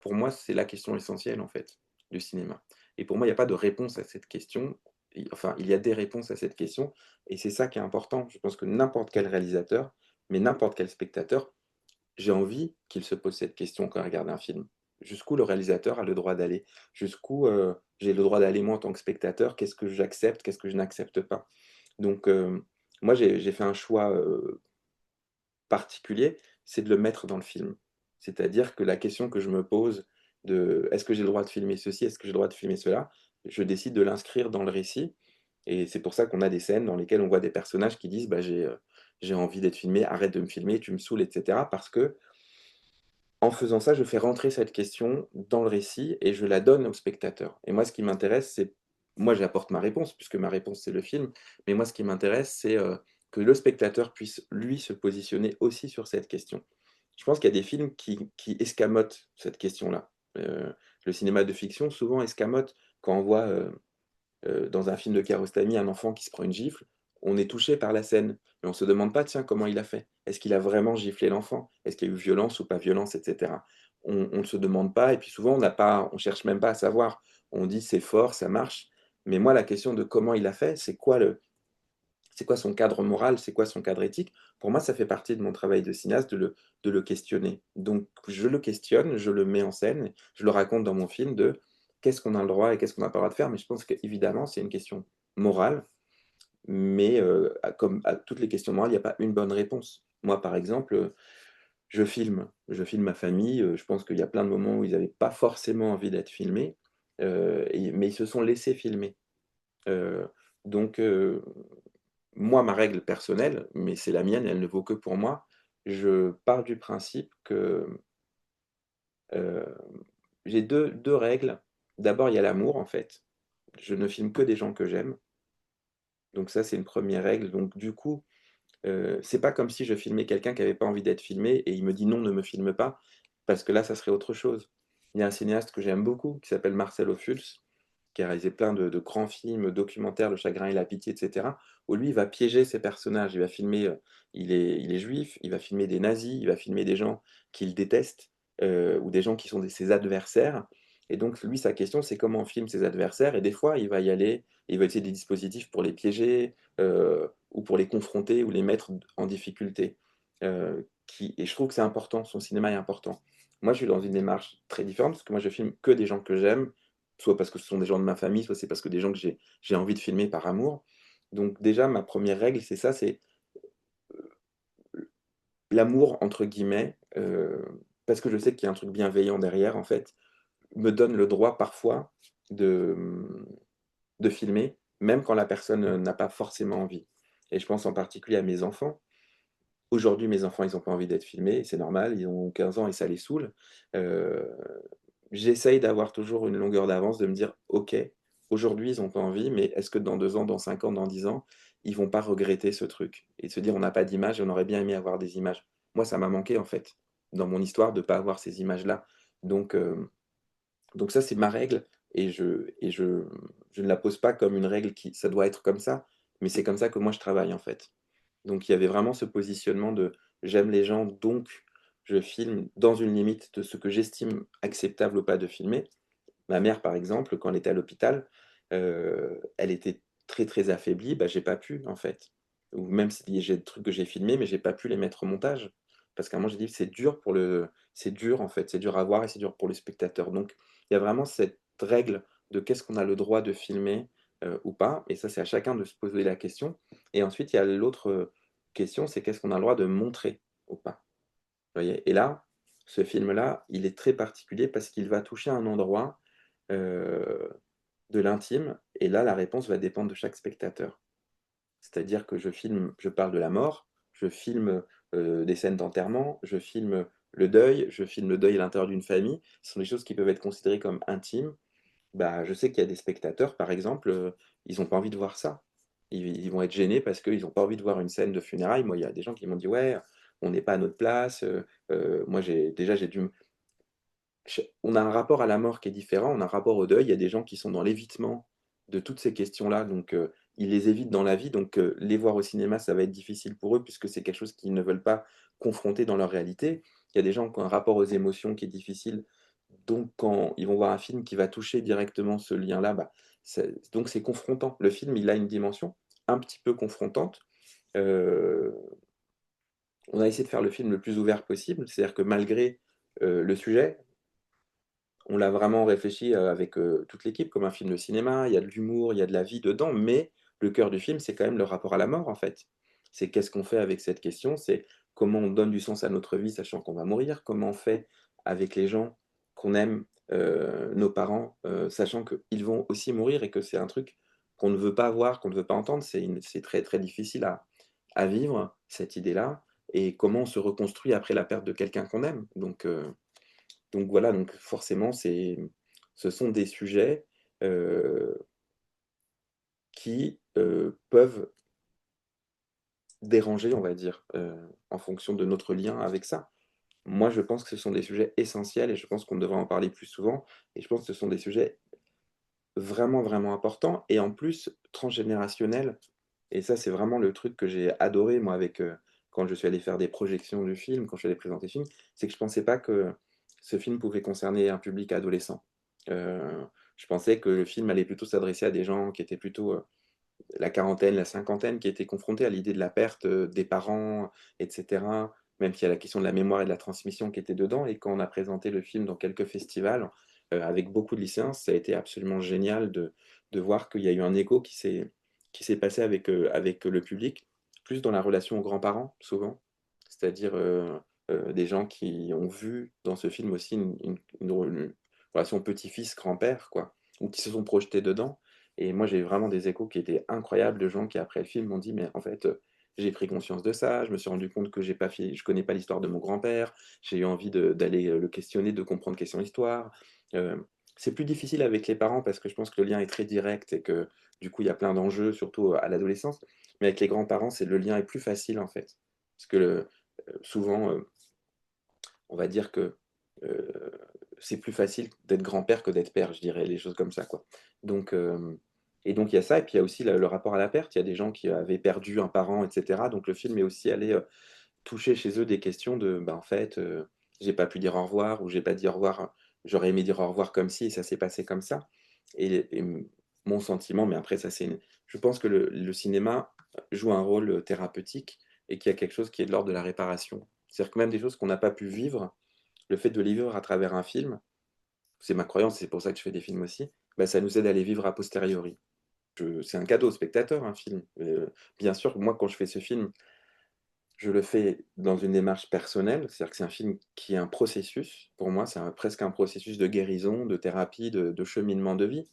pour moi, c'est la question essentielle, en fait, du cinéma. Et pour moi, il y a pas de réponse à cette question. Enfin, il y a des réponses à cette question et c'est ça qui est important. Je pense que n'importe quel réalisateur, mais n'importe quel spectateur, j'ai envie qu'il se pose cette question quand il regarde un film. Jusqu'où le réalisateur a le droit d'aller? Jusqu'où, j'ai le droit d'aller moi en tant que spectateur? Qu'est-ce que j'accepte? Qu'est-ce que je n'accepte pas? Donc, moi j'ai fait un choix, particulier, c'est de le mettre dans le film. C'est-à-dire que la question que je me pose de: «Est-ce que j'ai le droit de filmer ceci? Est-ce que j'ai le droit de filmer cela?» je décide de l'inscrire dans le récit et c'est pour ça qu'on a des scènes dans lesquelles on voit des personnages qui disent: «Bah, j'ai envie d'être filmé, arrête de me filmer, tu me saoules» et cetera. Parce que en faisant ça, je fais rentrer cette question dans le récit et je la donne au spectateur. Et moi, ce qui m'intéresse, c'est moi, j'apporte ma réponse puisque ma réponse, c'est le film, mais moi, ce qui m'intéresse, c'est, que le spectateur puisse, lui, se positionner aussi sur cette question. Je pense qu'il y a des films qui escamotent cette question-là. Le cinéma de fiction, souvent, escamote quand on voit, dans un film de Kiarostami, un enfant qui se prend une gifle, on est touché par la scène, mais on se demande pas: «Tiens, comment il a fait? Est-ce qu'il a vraiment giflé l'enfant? Est-ce qu'il y a eu violence ou pas violence?» et cetera. On ne se demande pas et puis souvent on cherche même pas à savoir. On dit: «C'est fort, ça marche», mais moi la question de comment il a fait, c'est quoi son cadre moral? C'est quoi son cadre éthique? Pour moi, ça fait partie de mon travail de cinéaste de le questionner. Donc je le questionne, je le mets en scène, je le raconte dans mon film de qu'est-ce qu'on a le droit et qu'est-ce qu'on n'a pas le droit de faire. Mais je pense qu'évidemment, c'est une question morale, mais comme à toutes les questions morales, il n'y a pas une bonne réponse. Moi, par exemple, je filme ma famille, je pense qu'il y a plein de moments où ils n'avaient pas forcément envie d'être filmés, mais ils se sont laissés filmer. Heu, donc moi, ma règle personnelle, mais c'est la mienne, elle ne vaut que pour moi, je pars du principe que, heu, j'ai deux règles. D'abord, il y a l'amour, en fait. Je ne filme que des gens que j'aime, donc ça, c'est une première règle. Donc du coup, c'est pas comme si je filmais quelqu'un qui avait pas envie d'être filmé et il me dit: «Non, ne me filme pas», parce que là, ça serait autre chose. Il y a un cinéaste que j'aime beaucoup qui s'appelle Marcel Ophuls, qui a réalisé plein de grands films documentaires, Le Chagrin et la Pitié et cetera, où lui, il va piéger ses personnages. Il va filmer, il est juif, il va filmer des nazis, il va filmer des gens qu'il déteste, ou des gens qui sont ses adversaires et donc lui, sa question, c'est comment on filme ses adversaires et des fois, il va y aller, il va utiliser des dispositifs pour les piéger, ou pour les confronter ou les mettre en difficulté, qui et je trouve que c'est important, son cinéma est important. Moi, je suis dans une démarche très différente parce que moi, je filme que des gens que j'aime, soit parce que ce sont des gens de ma famille, soit c'est parce que des gens que j'ai envie de filmer par amour. Donc déjà, ma première règle, c'est ça, c'est «l'amour» entre guillemets, parce que je sais qu'il y a un truc bienveillant derrière en fait, me donne le droit parfois de, de filmer, même quand la personne, n'a pas forcément envie et je pense en particulier à mes enfants. Aujourd'hui, mes enfants, ils ont pas envie d'être filmés, c'est normal, ils ont 15 ans et ça les saoule. Heu, J'essaye d'avoir toujours une longueur d'avance, de me dire: «OK, aujourd'hui, ils ont pas envie, mais est-ce que dans 2 ans, dans 5 ans, dans 10 ans, ils vont pas regretter ce truc?» et se dire: «On n'a pas d'images et on aurait bien aimé avoir des images». Moi, ça m'a manqué, en fait, dans mon histoire de pas avoir ces images-là. Donc donc ça, c'est ma règle et je ne la pose pas comme une règle qui ça doit être comme ça, mais c'est comme ça que moi je travaille, en fait. Donc il y avait vraiment ce positionnement de: «J'aime les gens, donc je filme dans une limite de ce que j'estime acceptable ou pas de filmer». Ma mère, par exemple, quand elle était à l'hôpital, elle était très, très affaiblie, bah, j'ai pas pu, en fait. Ou même si j'ai des trucs que j'ai filmés, mais j'ai pas pu les mettre au montage. Parce qu'à un moment, j'ai dit: «C'est dur, en fait, c'est dur à voir et c'est dur pour le spectateur». Donc il y a vraiment cette règle de qu'est-ce qu'on a le droit de filmer, ou pas et ça, c'est à chacun de se poser la question et ensuite, il y a l'autre, question, c'est qu'est-ce qu'on a le droit de montrer ou pas? Vous voyez? Et là, ce film-là, il est très particulier parce qu'il va toucher un endroit, heu, de l'intime et là, la réponse va dépendre de chaque spectateur. C'est-à-dire que je parle de la mort, je filme, des scènes d'enterrement, je filme je filme le deuil à l'intérieur d'une famille. Ce sont des choses qui peuvent être considérées comme intimes. Bah, je sais qu'il y a des spectateurs, par exemple, ils ont pas envie de voir ça. Ils vont être gênés parce qu'ils ont pas envie de voir une scène de funérailles. Moi, il y a des gens qui m'ont dit: «Ouais, on n'est pas à notre place», moi j'ai dû on a un rapport à la mort qui est différent, on a un rapport au deuil. Il y a des gens qui sont dans l'évitement de toutes ces questions-là, donc ils les évitent dans la vie, donc les voir au cinéma, ça va être difficile pour eux puisque c'est quelque chose qu'ils ne veulent pas confronter dans leur réalité. Il y a des gens qui ont un rapport aux émotions qui est difficile, Donc quand ils vont voir un film qui va toucher directement ce lien-là, bah, c'est confrontant. Le film, il a une dimension un petit peu confrontante. Heu, on a essayé de faire le film le plus ouvert possible, c'est-à-dire que malgré, le sujet, on l'a vraiment réfléchi, avec, toute l'équipe comme un film de cinéma. Il y a de l'humour, il y a de la vie dedans, mais le cœur du film, c'est quand même le rapport à la mort, en fait. C'est qu'est-ce qu'on fait avec cette question? C'est comment on donne du sens à notre vie, sachant qu'on va mourir? Comment on fait avec les gens qu'on aime, nos parents, sachant qu'ils vont aussi mourir et que c'est un truc qu'on ne veut pas voir, qu'on ne veut pas entendre? C'est très, très difficile à vivre, cette idée-là, et comment on se reconstruit après la perte de quelqu'un qu'on aime? Donc voilà, donc forcément, ce sont des sujets, heu, qui, peuvent déranger, on va dire, en fonction de notre lien avec ça. Moi, je pense que ce sont des sujets essentiels et je pense qu'on devrait en parler plus souvent, et je pense que ce sont des sujets vraiment, vraiment importants et en plus transgénérationnels, et ça, c'est vraiment le truc que j'ai adoré moi avec, quand je suis allé faire des projections du film, quand je suis allé présenter le film, c'est que je pensais pas que ce film pouvait concerner un public adolescent. Heu, je pensais que le film allait plutôt s'adresser à des gens qui étaient plutôt, la quarantaine, la cinquantaine, qui étaient confrontés à l'idée de la perte, des parents et cetera. Même qu'il y a la question de la mémoire et de la transmission qui était dedans, et quand on a présenté le film dans quelques festivals, avec beaucoup de lycéens, ça a été absolument génial de voir qu'il y a eu un écho qui s'est passé avec le public, plus dans la relation aux grands-parents, souvent. C'est-à-dire, des gens qui ont vu dans ce film aussi une relation petit-fils, grand-père, quoi, ou qui se sont projetés dedans, et moi, j'ai eu vraiment des échos qui étaient incroyables de gens qui, après le film, m'ont dit: «Mais en fait, j'ai pris conscience de ça, je me suis rendu compte que je connais pas l'histoire de mon grand-père, j'ai eu envie d'aller, le questionner, de comprendre quelle est son histoire». C'est plus difficile avec les parents parce que je pense que le lien est très direct et que, du coup, il y a plein d'enjeux, surtout à l'adolescence. Mais avec les grands-parents, le lien est plus facile, en fait. Parce que souvent, on va dire que, heu, c'est plus facile d'être grand-père que d'être père, je dirais, les choses comme ça, quoi. Donc donc il y a ça, et puis il y a aussi le rapport à la perte. Il y a des gens qui avaient perdu un parent et cetera, donc le film est aussi allé, toucher chez eux des questions de, bah, en fait, j'ai pas pu dire au revoir, ou j'ai pas dit au revoir, j'aurais aimé dire au revoir comme ci et ça s'est passé comme ça, mon sentiment, mais après ça c'est une je pense que le cinéma joue un rôle, thérapeutique, et qu'il y a quelque chose qui est de l'ordre de la réparation. C'est-à-dire que même des choses qu'on n'a pas pu vivre, le fait de les vivre à travers un film, c'est ma croyance, c'est pour ça que je fais des films aussi, bah, ça nous aide à les vivre a posteriori. C'est un cadeau au spectateur, un film, bien sûr, moi quand je fais ce film, je le fais dans une démarche personnelle, c'est-à-dire que c'est un film qui est un processus. Pour moi, c'est presque un processus de guérison, de thérapie, de cheminement de vie.